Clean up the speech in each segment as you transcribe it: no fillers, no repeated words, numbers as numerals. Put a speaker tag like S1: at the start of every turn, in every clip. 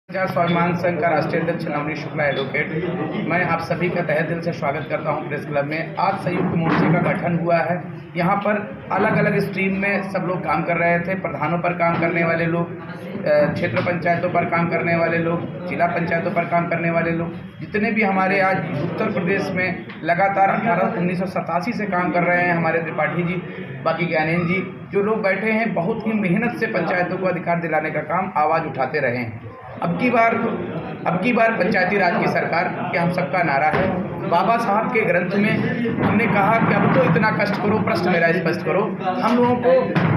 S1: स्वाभिमान संघ का राष्ट्रीय अध्यक्ष नवनीत शुक्ला एडवोकेट, मैं आप सभी का तहे दिल से स्वागत करता हूं प्रेस क्लब में। आज संयुक्त मोर्चे का गठन हुआ है। यहां पर अलग अलग स्ट्रीम में सब लोग काम कर रहे थे। प्रधानों पर काम करने वाले लोग, क्षेत्र पंचायतों पर काम करने वाले लोग, जिला पंचायतों पर काम करने वाले लोग, जितने भी हमारे आज उत्तर प्रदेश में लगातार 1987 से काम कर रहे हैं, हमारे त्रिपाठी जी, बाकी ज्ञानेंद्र जी, जो लोग बैठे हैं, बहुत ही मेहनत से पंचायतों को अधिकार दिलाने का काम आवाज़ उठाते रहे हैं। अब की बार पंचायती राज की सरकार के हम सबका नारा है। बाबा साहब के ग्रंथ में हमने कहा कि अब तो इतना कष्ट करो, प्रश्न मेरा स्पष्ट करो। हम लोगों को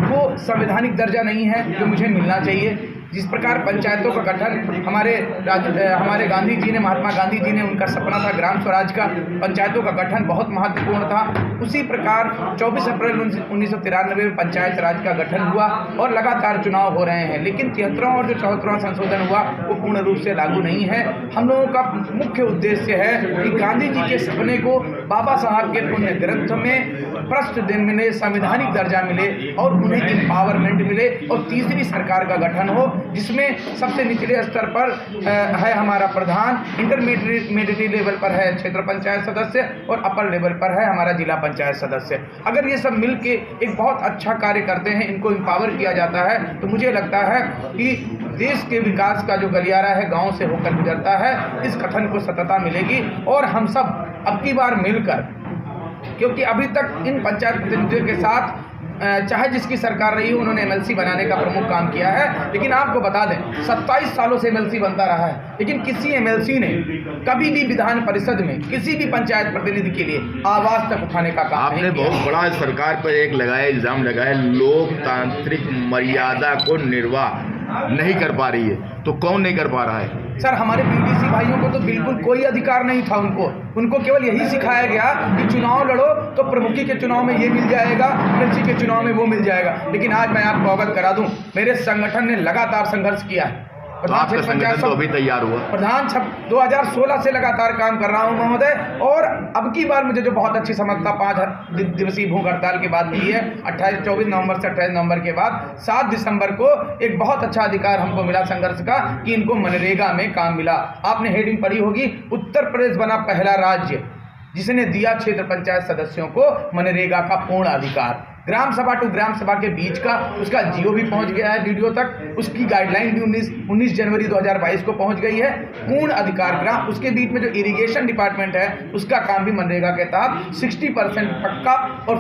S1: वो संवैधानिक दर्जा नहीं है जो मुझे मिलना चाहिए। जिस प्रकार पंचायतों का गठन हमारे गांधी जी ने, महात्मा गांधी जी ने, उनका सपना था ग्राम स्वराज का, पंचायतों का गठन बहुत महत्वपूर्ण था। उसी प्रकार 24 अप्रैल 1993 में पंचायत राज का गठन हुआ और लगातार चुनाव हो रहे हैं, लेकिन 73वां और जो 74वां संशोधन हुआ वो पूर्ण रूप से लागू नहीं है। हम लोगों का मुख्य उद्देश्य है कि गांधी जी के सपने को बाबा साहब के पुण्य ग्रंथ में प्रश्न दिन मिले, संवैधानिक दर्जा मिले और उन्हें एम्पावरमेंट मिले और तीसरी सरकार का गठन हो, जिसमें सबसे निचले स्तर पर है हमारा प्रधान, इंटरमीडिएट लेवल पर है क्षेत्र पंचायत सदस्य और अपर लेवल पर है हमारा जिला पंचायत सदस्य। अगर ये सब मिलके एक बहुत अच्छा कार्य करते हैं, इनको एम्पावर किया जाता है, तो मुझे लगता है कि देश के विकास का जो गलियारा है गांव से होकर गुजरता है, इस कथन को सतता मिलेगी। और हम सब अब की बार मिलकर, क्योंकि अभी तक इन पंचायत प्रतिनिधियों के साथ चाहे जिसकी सरकार रही हो, उन्होंने एमएलसी बनाने का प्रमुख काम किया है। लेकिन आपको बता दें, 27 सालों से एमएलसी बनता रहा है, लेकिन किसी एमएलसी ने कभी भी विधान परिषद में किसी भी पंचायत प्रतिनिधि के लिए आवाज तक उठाने का काम
S2: आपने बहुत बड़ा सरकार पर एक इल्जाम लगाया, लोकतांत्रिक मर्यादा को निर्वाह नहीं कर पा रही है। तो कौन नहीं कर पा रहा है?
S1: सर, हमारे पीडीसी भाइयों को तो बिल्कुल कोई अधिकार नहीं था। उनको केवल यही सिखाया गया कि चुनाव लड़ो तो प्रमुखी के चुनाव में ये मिल जाएगा, एमएलसी के चुनाव में वो मिल जाएगा। लेकिन आज मैं आपको अवगत करा दूं, मेरे संगठन ने लगातार संघर्ष किया है।
S2: तो आपका संगठन तो अभी तैयार हुआ?
S1: प्रधान 2016 से लगातार काम कर रहा हूं महोदय। और अब की बार मुझे जो बहुत अच्छी समझता 5 दिवसीय भूख हड़ताल के बाद मिली है, 24 नवंबर से 28 नवंबर के बाद 7 दिसंबर को एक बहुत अच्छा अधिकार हमको मिला संघर्ष का कि इनको मनरेगा में काम मिला। आपने हेडिंग पढ़ी होगी, उत्तर प्रदेश बना पहला राज्य जिसने दिया क्षेत्र पंचायत सदस्यों को मनरेगा का पूर्ण अधिकार। ग्राम सभा टू ग्राम सभा के बीच का उसका जियो भी पहुंच गया है, वीडियो तक। उसकी गाइडलाइन भी 19 जनवरी 2022 को पहुंच गई है। पूर्ण अधिकार ग्राम, उसके बीच में जो इरिगेशन डिपार्टमेंट है उसका काम भी मनरेगा के तहत 60% पक्का और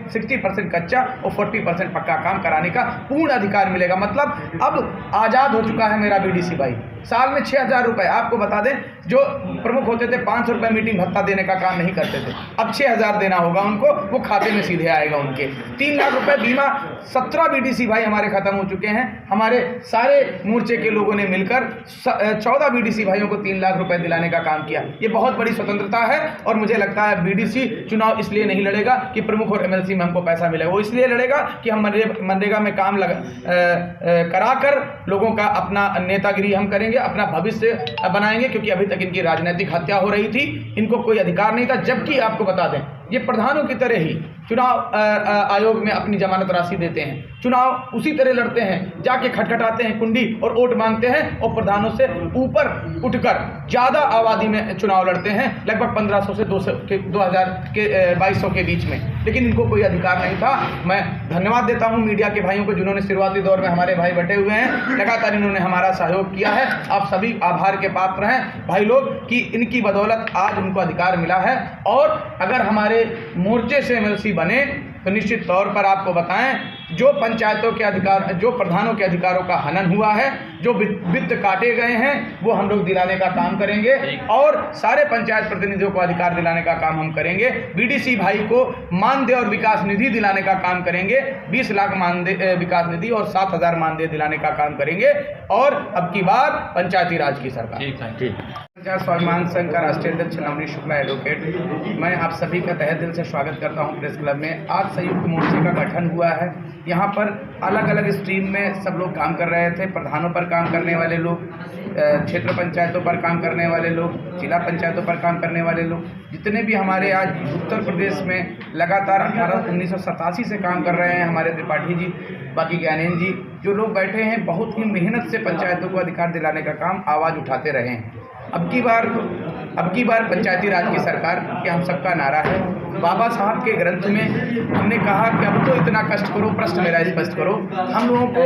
S1: 60% कच्चा और 40% पक्का काम कराने का पूर्ण अधिकार मिलेगा। मतलब अब आज़ाद हो चुका है मेरा बीडीसी भाई। साल में 6,000 रुपये, आपको बता दें, जो प्रमुख होते थे 500 रुपये मीटिंग भत्ता देने का काम नहीं करते थे, अब 6,000 देना होगा उनको, वो खाते में सीधे आएगा उनके। 3 लाख रुपए बीमा 17 बीडीसी भाई हमारे खत्म हो चुके हैं। हमारे सारे मोर्चे के लोगों ने मिलकर 14 बीडीसी भाइयों को 3 लाख रुपए दिलाने का काम किया। ये बहुत बड़ी स्वतंत्रता है। और मुझे लगता है बीडीसी चुनाव इसलिए नहीं लड़ेगा कि प्रमुख और एमएलसी में हमको पैसा मिलेगा, वो इसलिए लड़ेगा कि हम मनरेगा में काम कराकर लोगों का अपना नेतागिरी हम करेंगे, अपना भविष्य बनाएंगे। क्योंकि अभी तक इनकी राजनीतिक हत्या हो रही थी, इनको कोई अधिकार नहीं था। जबकि आपको बता दें, ये प्रधानों की तरह ही चुनाव आयोग में अपनी जमानत राशि देते हैं, चुनाव उसी तरह लड़ते हैं, जाके खटखटाते हैं कुंडी और वोट मांगते हैं और प्रधानों से ऊपर उठकर ज़्यादा आबादी में चुनाव लड़ते हैं, लगभग 1500 से 2200 के बीच में। लेकिन इनको कोई अधिकार नहीं था। मैं धन्यवाद देता हूं मीडिया के भाइयों को, जिन्होंने शुरुआती दौर में हमारे भाई बटे हुए हैं, लगातार इन्होंने हमारा सहयोग किया है। आप सभी आभार के पात्र हैं भाई लोग कि इनकी बदौलत आज उनको अधिकार मिला है। और अगर हमारे मोर्चे से एमएलसी बने तो निश्चित तौर पर आपको बताएं, जो पंचायतों के अधिकार, जो प्रधानों के अधिकारों का हनन हुआ है, जो वित्त काटे गए हैं, वो हम लोग दिलाने का काम करेंगे। और सारे पंचायत प्रतिनिधियों को अधिकार दिलाने का काम हम करेंगे। बीडीसी भाई को मानदेय और विकास निधि दिलाने का काम करेंगे। 20 लाख मानदेय विकास निधि और 7,000 मानदेय दिलाने का काम करेंगे। और अब की बार पंचायती राज की सरकार। स्वाभिमान संघ का राष्ट्रीय अध्यक्ष नवनीत शुक्ला एडवोकेट, मैं आप सभी का तहे दिल से स्वागत करता हूं प्रेस क्लब में। आज संयुक्त मोर्चे का गठन हुआ है। यहां पर अलग अलग स्ट्रीम में सब लोग काम कर रहे थे। प्रधानों पर काम करने वाले लोग, क्षेत्र पंचायतों पर काम करने वाले लोग, जिला पंचायतों पर काम करने वाले लोग, जितने भी हमारे आज उत्तर प्रदेश में लगातार 1987 से काम कर रहे हैं, हमारे त्रिपाठी जी, बाकी ज्ञानेंद्र जी, जो लोग बैठे हैं, बहुत ही मेहनत से पंचायतों को अधिकार दिलाने का काम आवाज़ उठाते रहे हैं। अब की बार पंचायती राज की सरकार के हम सबका नारा है। बाबा साहब के ग्रंथ में हमने कहा कि अब तो इतना कष्ट करो, प्रश्न मेरा स्पष्ट करो। हम लोगों को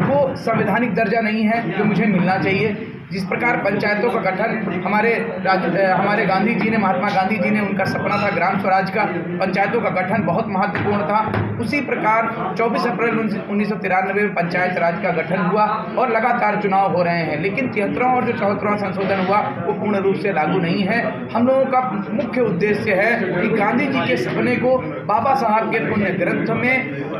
S1: वो संवैधानिक दर्जा नहीं है जो मुझे मिलना चाहिए। जिस प्रकार पंचायतों का गठन हमारे गांधी जी ने, महात्मा गांधी जी ने, उनका सपना था ग्राम स्वराज का, पंचायतों का गठन बहुत महत्वपूर्ण था। उसी प्रकार 24 अप्रैल 1993 में पंचायत राज का गठन हुआ और लगातार चुनाव हो रहे हैं, लेकिन 73वां और जो 74वां संशोधन हुआ वो पूर्ण रूप से लागू नहीं है। हम लोगों का मुख्य उद्देश्य है कि गांधी जी के सपने को बाबा साहब के पुण्य ग्रंथ में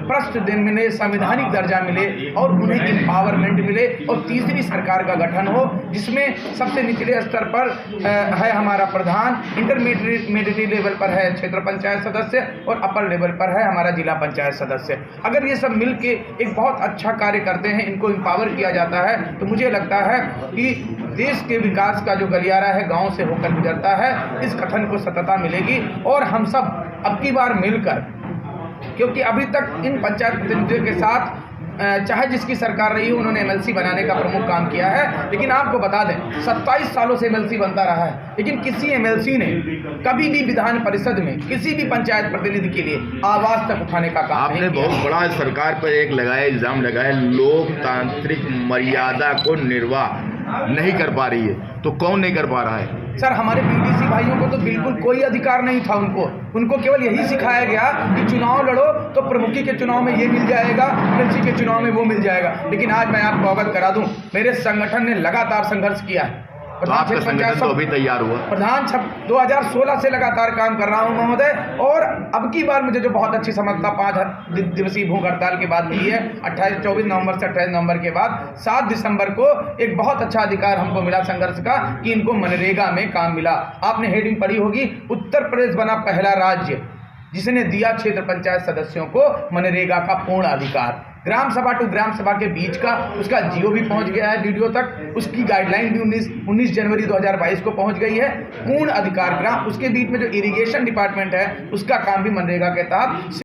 S1: प्रश्न दिन मिले, संवैधानिक दर्जा मिले और उन्हें एम्पावरमेंट मिले और तीसरी सरकार का गठन हो, जिसमें सबसे निचले स्तर पर है हमारा प्रधान, इंटरमीडिएट लेवल पर है क्षेत्र पंचायत सदस्य और अपर लेवल पर है हमारा जिला पंचायत सदस्य। अगर ये सब मिलके एक बहुत अच्छा कार्य करते हैं, इनको एम्पावर किया जाता है, तो मुझे लगता है कि देश के विकास का जो गलियारा है गांव से होकर गुजरता है, इस कथन को सतता मिलेगी। और हम सब अब की बार मिलकर, क्योंकि अभी तक इन पंचायत प्रतिनिधियों के साथ चाहे जिसकी सरकार रही, उन्होंने एमएलसी बनाने का प्रमुख काम किया है, लेकिन आपको बता दें 27 सालों से एमएलसी बनता रहा है, लेकिन किसी एमएलसी ने कभी भी विधान परिषद में किसी भी पंचायत प्रतिनिधि के लिए आवाज तक उठाने का काम
S2: आपने बहुत बड़ा सरकार पर एक इल्जाम लगाया, लोकतांत्रिक मर्यादा को निर्वाह नहीं कर पा रही है, तो कौन नहीं कर पा रहा है?
S1: सर, हमारे पीडीसी भाइयों को तो बिल्कुल कोई अधिकार नहीं था। उनको केवल यही सिखाया गया कि चुनाव लड़ो तो प्रमुखी के चुनाव में ये मिल जाएगा, एमएलसी के चुनाव में वो मिल जाएगा। लेकिन आज मैं आपको अवगत करा दूं, मेरे संगठन ने लगातार संघर्ष किया है।
S2: आपका संगठन तो अभी तैयार हुआ?
S1: प्रधान 2016 से लगातार काम कर रहा हूं महोदय, और अब की बार मुझे जो बहुत अच्छी समझता 5 दिवसीय भूख हड़ताल के बाद मिली है, 24 नवंबर से 28 नवंबर के बाद 7 दिसंबर को एक बहुत अच्छा अधिकार हमको मिला संघर्ष का, कि इनको मनरेगा में काम मिला। आपने हेडिंग पढ़ी होगी, उत्तर प्रदेश बना पहला राज्य जिसने दिया क्षेत्र पंचायत सदस्यों को मनरेगा का पूर्ण अधिकार। ग्राम सभा टू ग्राम सभा के बीच का उसका जियो भी पहुंच गया है वीडियो तक, उसकी गाइडलाइन भी 19 जनवरी 2022 को पहुंच गई है। पूर्ण अधिकार ग्राम, उसके बीच में जो इरिगेशन डिपार्टमेंट है उसका काम भी मनरेगा के तहत